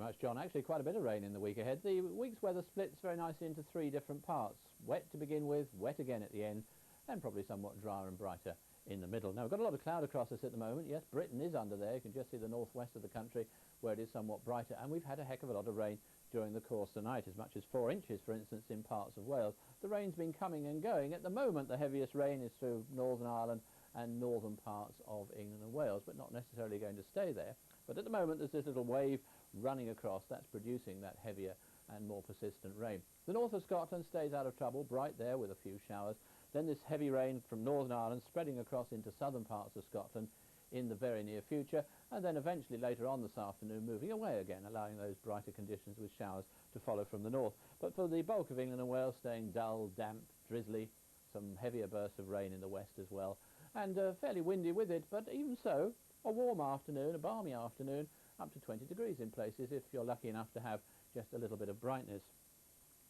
much, John. Actually, quite a bit of rain in the week ahead. The week's weather splits very nicely into three different parts. Wet to begin with, wet again at the end, and probably somewhat drier and brighter in the middle. Now, we've got a lot of cloud across us at the moment. Yes, Britain is under there. You can just see the northwest of the country where it is somewhat brighter, and we've had a heck of a lot of rain during the course of the night, as much as 4 inches, for instance, in parts of Wales. The rain's been coming and going. At the moment, the heaviest rain is through Northern Ireland and northern parts of England and Wales, but not necessarily going to stay there. But at the moment, there's this little wave running across that's producing that heavier and more persistent rain. The north of Scotland stays out of trouble, bright there with a few showers. Then this heavy rain from Northern Ireland spreading across into southern parts of Scotland in the very near future, and then eventually later on this afternoon moving away again, allowing those brighter conditions with showers to follow from the north. But for the bulk of England and Wales, staying dull, damp, drizzly, some heavier bursts of rain in the west as well, and fairly windy with it, but even so, a warm afternoon, a balmy afternoon, up to 20 degrees in places if you're lucky enough to have just a little bit of brightness.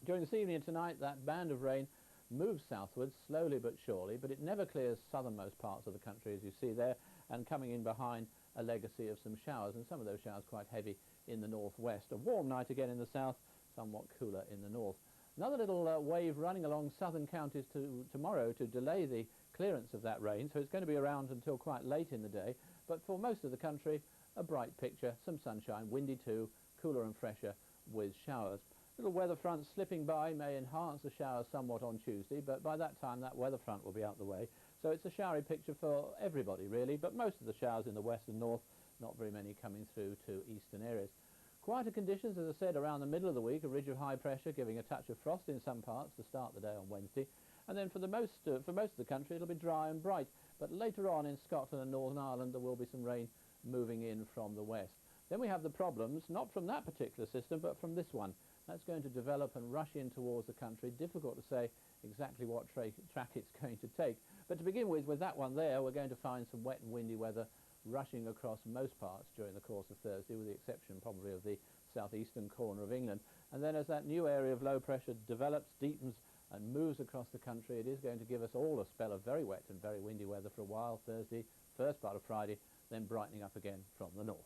During this evening and tonight, that band of rain moves southwards slowly but surely, but it never clears southernmost parts of the country, as you see there, and coming in behind a legacy of some showers, and some of those showers quite heavy in the northwest. A warm night again in the south, somewhat cooler in the north. Another little wave running along southern counties tomorrow to delay the clearance of that rain, so it's going to be around until quite late in the day, but for most of the country, a bright picture, some sunshine, windy too, cooler and fresher with showers. Little weather front slipping by may enhance the showers somewhat on Tuesday, but by that time that weather front will be out the way. So it's a showery picture for everybody really, but most of the showers in the west and north, not very many coming through to eastern areas. Quieter conditions, as I said, around the middle of the week, a ridge of high pressure giving a touch of frost in some parts to start the day on Wednesday. And then for most of the country it'll be dry and bright, but later on in Scotland and Northern Ireland there will be some rain moving in from the west. Then we have the problems, not from that particular system, but from this one. That's going to develop and rush in towards the country. Difficult to say exactly what track it's going to take. But to begin with that one there, we're going to find some wet and windy weather rushing across most parts during the course of Thursday, with the exception probably of the southeastern corner of England. And then as that new area of low pressure develops, deepens and moves across the country, it is going to give us all a spell of very wet and very windy weather for a while Thursday, first part of Friday, then brightening up again from the north.